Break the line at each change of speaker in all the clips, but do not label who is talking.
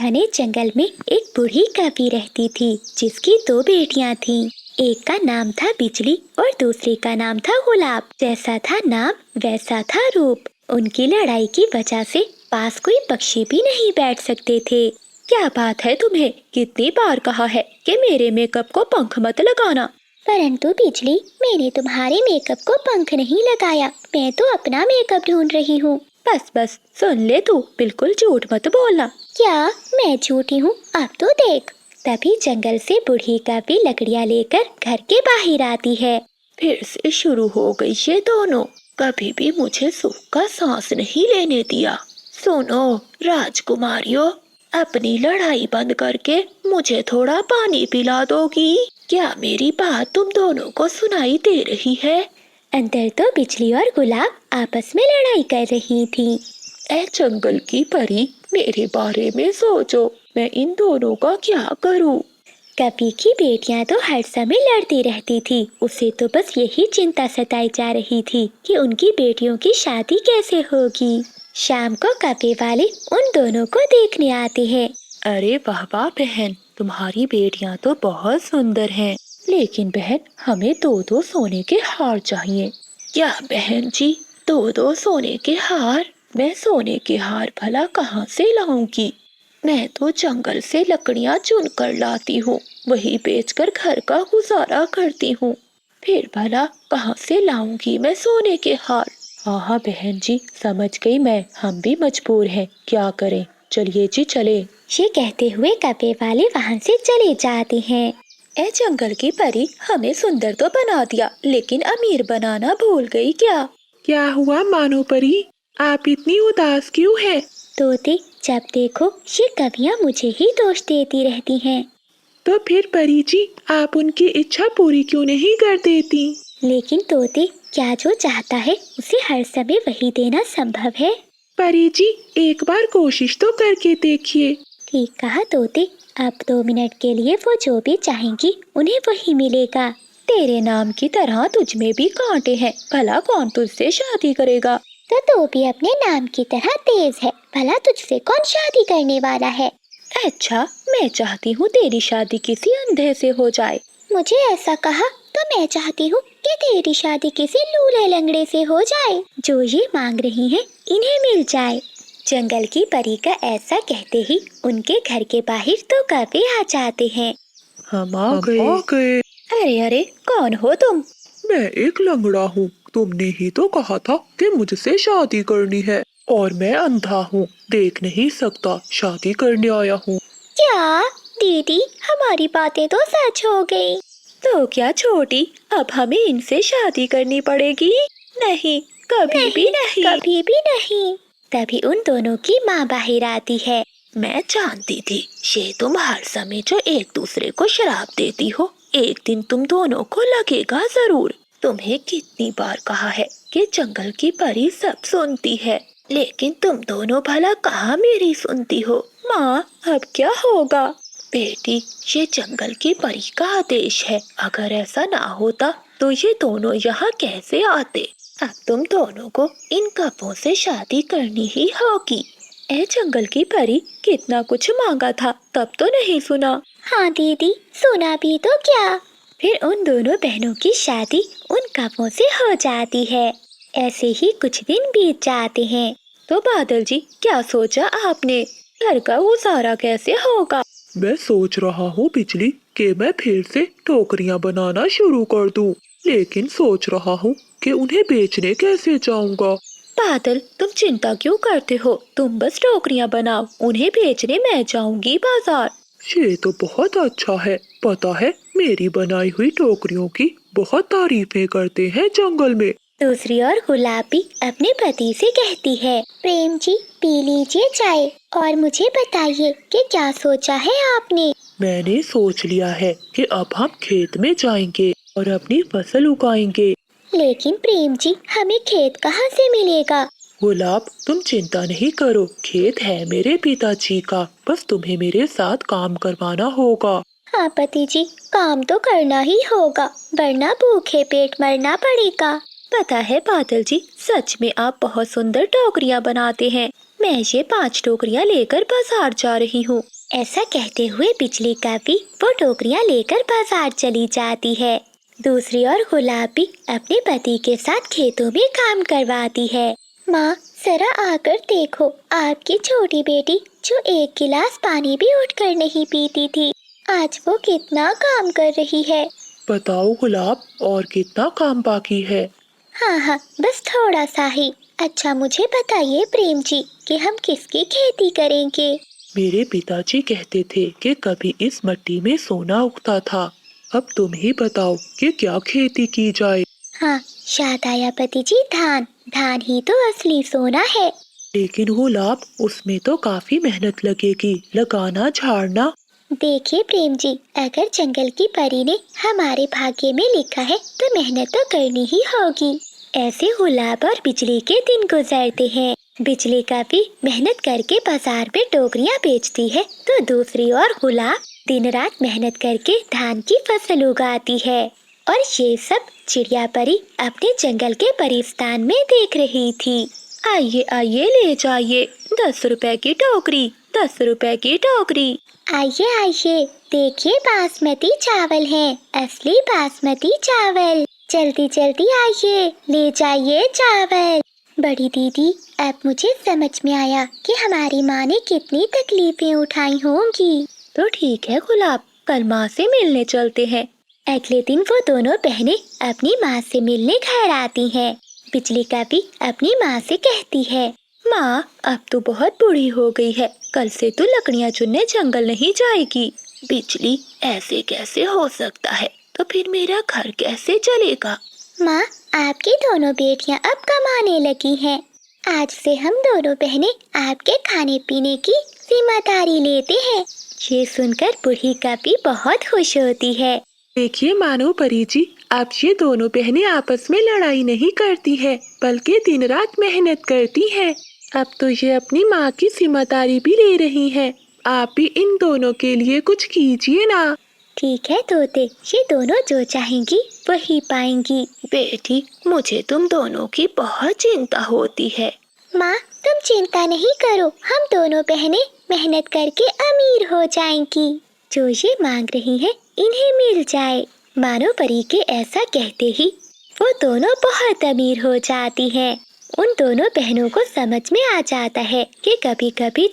घने जंगल में एक बूढ़ी कवि रहती थी जिसकी 2 बेटियां थीं। एक का नाम था बिजली और दूसरी का नाम था गुलाब। जैसा था नाम वैसा था रूप। उनकी लड़ाई की वजह से पास कोई पक्षी भी नहीं बैठ सकते थे। क्या बात है तुम्हें? कितनी बार कहा है कि मेरे मेकअप को पंख मत लगाना। परंतु बिजली, मैंने तुम्हारे मेकअप को पंख नहीं लगाया, मैं तो अपना मेकअप ढूंढ रही हूँ। बस बस सुन ले तू, बिल्कुल झूठ मत बोलना। क्या मैं झूठी हूँ? अब तो देख। तभी जंगल से बूढ़ी कवि लकड़ियाँ लेकर घर के बाहर आती है।
फिर से शुरू हो गई ये दोनों, कभी भी मुझे सुख का सांस नहीं लेने दिया। सुनो राजकुमारियों, अपनी लड़ाई बंद करके मुझे थोड़ा पानी पिला दोगी? क्या मेरी बात तुम दोनों को सुनाई दे रही है?
अंदर तो बिजली और गुलाब आपस में लड़ाई कर रही थी।
ऐ जंगल की परी, मेरे बारे में सोचो, मैं इन दोनों का क्या करूं?
कवि की बेटियां तो हर समय लड़ती रहती थी। उसे तो बस यही चिंता सताई जा रही थी कि उनकी बेटियों की शादी कैसे होगी। शाम को कवि वाले उन दोनों को देखने आते हैं।
अरे वाह वाह बहन, तुम्हारी बेटियां तो बहुत सुंदर हैं। लेकिन बहन, हमें 2-2 सोने के हार चाहिए। क्या बहन जी, 2-2 सोने के हार? मैं सोने के हार भला कहाँ से लाऊंगी? मैं तो जंगल से लकड़ियाँ चुन कर लाती हूँ, वही बेचकर घर का गुजारा करती हूँ। फिर भला कहाँ से लाऊंगी मैं सोने के हार? हाँ बहन जी, समझ गई मैं, हम भी मजबूर हैं, क्या करें। चलिए जी चले।
ये कहते हुए कवि वाले वहाँ से चले जाते हैं।
ए जंगल की परी, हमें सुंदर तो बना दिया, लेकिन अमीर बनाना भूल गई क्या?
क्या हुआ मानो परी, आप इतनी उदास क्यों हैं?
तोते, जब देखो ये कवियाँ मुझे ही दोष देती रहती हैं।
तो फिर परी जी, आप उनकी इच्छा पूरी क्यों नहीं कर देती?
लेकिन तोते, क्या जो चाहता है उसे हर समय वही देना संभव है?
परी जी, एक बार कोशिश तो करके देखिए।
ठीक कहा तोते, अब 2 मिनट के लिए वो जो भी चाहेंगी उन्हें वही मिलेगा।
तेरे नाम की तरह तुझ में भी कांटे हैं, भला कौन तुझसे शादी करेगा?
तो तू भी अपने नाम की तरह तेज है, भला तुझसे कौन शादी करने वाला है?
अच्छा, मैं चाहती हूँ तेरी शादी किसी अंधे से हो जाए।
मुझे ऐसा कहा तो मैं चाहती हूँ कि तेरी शादी किसी लूले लंगड़े से हो जाए। जो ये मांग रही हैं, इन्हें मिल जाए। जंगल की परी का ऐसा कहते ही उनके घर के बाहर तो कवि आ जाते हैं।
हम आ गए।
अरे अरे, कौन हो तुम?
मैं एक लंगड़ा हूँ, तुमने ही तो कहा था कि मुझसे शादी करनी है, और मैं अंधा हूँ, देख नहीं सकता, शादी करने आया हूँ।
क्या दीदी, हमारी बातें तो सच हो गई।
तो क्या छोटी, अब हमें इनसे शादी करनी पड़ेगी? नहीं, कभी भी नहीं।
कभी भी नहीं। तभी उन दोनों की माँ बाहर आती है।
मैं जानती थी, ये तुम हर समय जो एक दूसरे को शराब देती हो, एक दिन तुम दोनों को लगेगा जरूर। तुम्हें कितनी बार कहा है कि जंगल की परी सब सुनती है, लेकिन तुम दोनों भला कहाँ मेरी सुनती हो? माँ, अब क्या होगा? बेटी, ये जंगल की परी का आदेश है, अगर ऐसा ना होता तो ये दोनों यहाँ कैसे आते? अब तुम दोनों को इन कपों से शादी करनी ही होगी। ए जंगल की परी, कितना कुछ मांगा था, तब तो नहीं सुना।
हाँ दीदी, सुना भी तो क्या। फिर उन दोनों बहनों की शादी उन कपों से हो जाती है। ऐसे ही कुछ दिन बीत जाते हैं।
तो बादल जी, क्या सोचा आपने? घर का गुजारा कैसे होगा?
मैं सोच रहा हूँ बिजली कि मैं फिर से टोकरियाँ बनाना शुरू कर दूँ, लेकिन सोच रहा हूँ कि उन्हें बेचने कैसे जाऊँगा।
बादल, तुम चिंता क्यों करते हो? तुम बस टोकरियाँ बनाओ, उन्हें बेचने मैं जाऊंगी बाजार।
ये तो बहुत अच्छा है, पता है मेरी बनाई हुई टोकरियों की बहुत तारीफें करते हैं जंगल में।
दूसरी ओर गुलाबी अपने पति से कहती है, प्रेम जी, पी लीजिए चाय और मुझे बताइए कि क्या सोचा है आपने।
मैंने सोच लिया है कि अब हम खेत में जाएंगे और अपनी फसल उगाएंगे।
लेकिन प्रेम जी, हमें खेत कहाँ से मिलेगा?
गुलाब, तुम चिंता नहीं करो, खेत है मेरे पिताजी का, बस तुम्हें मेरे साथ काम करवाना होगा।
हाँ पति जी, काम तो करना ही होगा, वरना भूखे पेट मरना पड़ेगा।
पता है बादल जी, सच में आप बहुत सुंदर टोकरियाँ बनाते हैं। मैं ये 5 टोकरियाँ लेकर बाजार जा रही हूँ।
ऐसा कहते हुए बिजली का भी वो टोकरियाँ लेकर बाजार चली जाती है। दूसरी ओर गुलाब भी अपने पति के साथ खेतों में काम करवाती है। माँ, जरा आकर देखो, आपकी छोटी बेटी जो एक गिलास पानी भी उठकर नहीं पीती थी, आज वो कितना काम कर रही है।
बताओ गुलाब, और कितना काम बाकी है?
हाँ, बस थोड़ा सा ही। अच्छा मुझे बताइए प्रेम जी कि हम किसकी खेती करेंगे?
मेरे पिताजी कहते थे कि कभी इस मिट्टी में सोना उगता था। अब तुम ही बताओ कि क्या खेती की जाए।
हाँ, याद आया पति जी, धान। धान ही तो असली सोना है।
लेकिन गुलाब, उसमें तो काफी मेहनत लगेगी, लगाना झाड़ना।
देखिए प्रेम जी, अगर जंगल की परी ने हमारे भाग्य में लिखा है तो मेहनत तो करनी ही होगी। ऐसे गुलाब और बिजली के दिन गुजरते हैं। बिजली का भी मेहनत करके बाजार में टोकरियाँ बेचती है, तो दूसरी ओर गुलाब दिन रात मेहनत करके धान की फसल उगाती है। और ये सब चिड़िया परी अपने जंगल के परिस्तान में देख रही थी।
आइए आइए, ले जाइए 10 रुपए की टोकरी, 10 रुपए की टोकरी।
आइए आइए, देखिए बासमती चावल है, असली बासमती चावल। जल्दी जल्दी आइए, ले जाइए चावल। बड़ी दीदी, अब मुझे समझ में आया कि हमारी माँ ने कितनी तकलीफें उठाई होंगी।
तो ठीक है गुलाब, कल माँ से मिलने चलते हैं।
अगले दिन वो दोनों बहनें अपनी माँ से मिलने घर आती हैं। बिजली का भी अपनी माँ से कहती है,
माँ, अब तो बहुत बूढ़ी हो गई है, कल से तो लकड़ियाँ चुनने जंगल नहीं जाएगी। बिजली, ऐसे कैसे हो सकता है? तो फिर मेरा घर कैसे चलेगा?
माँ, आपकी दोनों बेटियाँ अब कमाने लगी हैं। आज से हम दोनों बहनें आपके खाने पीने की जिम्मेदारी लेते हैं। ये सुनकर बूढ़ी का भी बहुत खुश होती है।
देखिए मानो परी जी, अब ये दोनों बहनें आपस में लड़ाई नहीं करती है, बल्कि दिन रात मेहनत करती हैं। अब तो ये अपनी माँ की जिम्मेदारी भी ले रही हैं। आप भी इन दोनों के लिए कुछ कीजिए ना।
ठीक है तोते, ये दोनों जो चाहेंगी वही पाएंगी।
बेटी, मुझे तुम दोनों की बहुत चिंता होती है।
माँ, तुम चिंता नहीं करो, हम दोनों बहनें मेहनत करके अमीर हो जाएंगी। जो ये मांग रही हैं, इन्हें मिल जाए। मानो परी के ऐसा कहते ही वो दोनों बहुत अमीर हो जाती हैं। उन दोनों बहनों को समझ में आ जाता है कि कभी कभी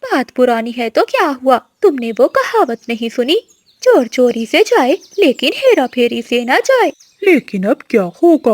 बात पुरानी है तो क्या हुआ? तुमने वो कहावत नहीं सुनी, चोर चोरी से जाए लेकिन हेरा फेरी से ना जाए।
लेकिन अब क्या होगा?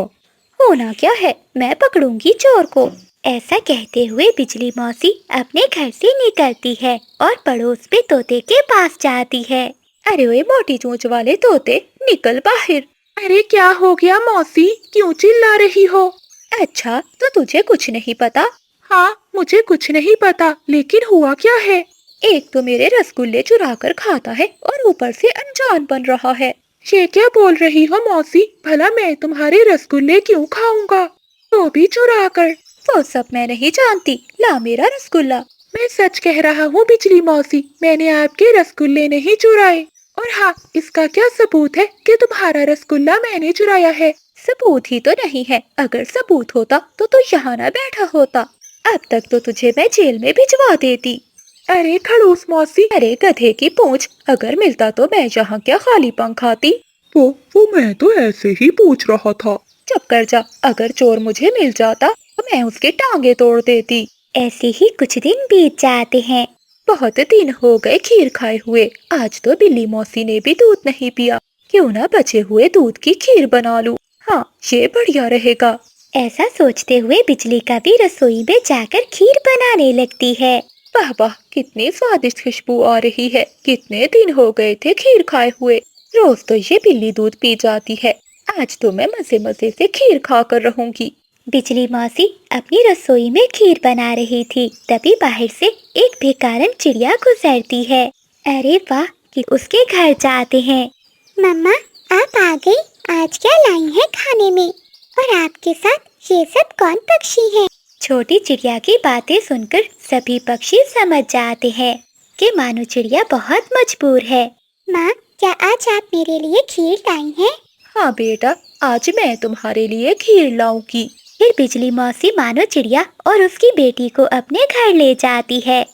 होना क्या है, मैं पकड़ूंगी चोर को।
ऐसा कहते हुए बिजली मौसी अपने घर से निकलती है और पड़ोस पे तोते के पास जाती है।
अरे ओए मोटी चोंच वाले तोते, निकल बाहर।
अरे क्या हो गया मौसी, क्यों चिल्ला रही हो?
अच्छा, तो तुझे कुछ नहीं पता?
हाँ, मुझे कुछ नहीं पता, लेकिन हुआ क्या है?
एक तो मेरे रसगुल्ले चुरा कर खाता है और ऊपर से अनजान बन रहा है।
ये क्या बोल रही हो मौसी? भला मैं तुम्हारे रसगुल्ले क्यों खाऊंगा, तो भी चुरा कर?
वो सब मैं नहीं जानती, ला मेरा रसगुल्ला।
मैं सच कह रहा हूँ बिजली मौसी, मैंने आपके रसगुल्ले नहीं चुराए। और हाँ, इसका क्या सबूत है कि तुम्हारा रसगुल्ला मैंने चुराया है?
सबूत ही तो नहीं है, अगर सबूत होता तो तू यहाँ ना बैठा होता। अब तक तो तुझे मैं जेल में भिजवा देती।
अरे खड़ूस मौसी,
अरे गधे की पूंछ, अगर मिलता तो मैं यहाँ क्या खाली पंख खाती?
वो मैं तो ऐसे ही पूछ रहा था।
चुप कर जा, अगर चोर मुझे मिल जाता तो मैं उसके टांगे तोड़ देती।
ऐसे ही कुछ दिन बीत जाते हैं।
बहुत दिन हो गए खीर खाए हुए, आज तो बिल्ली मौसी ने भी दूध नहीं पिया, क्यों ना बचे हुए दूध की खीर बना लूं। हाँ, ये बढ़िया रहेगा।
ऐसा सोचते हुए बिजली का भी रसोई में जाकर खीर बनाने लगती है।
वाह वाह, कितनी स्वादिष्ट खुशबू आ रही है, कितने दिन हो गए थे खीर खाए हुए। रोज तो ये बिल्ली दूध पी जाती है, आज तो मैं मजे मजे से खीर खा कर रहूंगी।
बिजली मौसी अपनी रसोई में खीर बना रही थी, तभी बाहर से एक भिखारन चिड़िया गुजरती है। अरे वाह, कि उसके घर जाते हैं। मम्मा, आप आ गई, आज क्या लाई है खाने में? और आपके साथ ये सब कौन पक्षी हैं? छोटी चिड़िया की बातें सुनकर सभी पक्षी समझ जाते हैं कि मानो चिड़िया बहुत मजबूर है। माँ, क्या आज आप मेरे लिए खीर लाई हैं?
हाँ बेटा, आज मैं तुम्हारे लिए खीर लाऊंगी।
फिर बिजली मौसी मानो चिड़िया और उसकी बेटी को अपने घर ले जाती है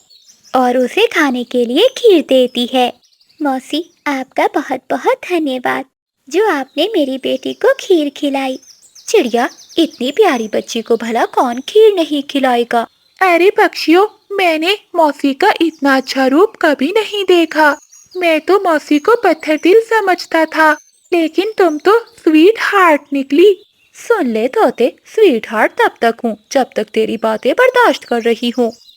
और उसे खाने के लिए खीर देती है। मौसी, आपका बहुत बहुत धन्यवाद जो आपने मेरी बेटी को खीर खिलाई।
चिड़िया, इतनी प्यारी बच्ची को भला कौन खीर नहीं खिलाएगा।
अरे पक्षियों, मैंने मौसी का इतना अच्छा रूप कभी नहीं देखा। मैं तो मौसी को पत्थर दिल समझता था, लेकिन तुम तो स्वीट हार्ट निकली।
सुन ले तोते, स्वीट हार्ट तब तक हूँ जब तक तेरी बातें बर्दाश्त कर रही हूँ।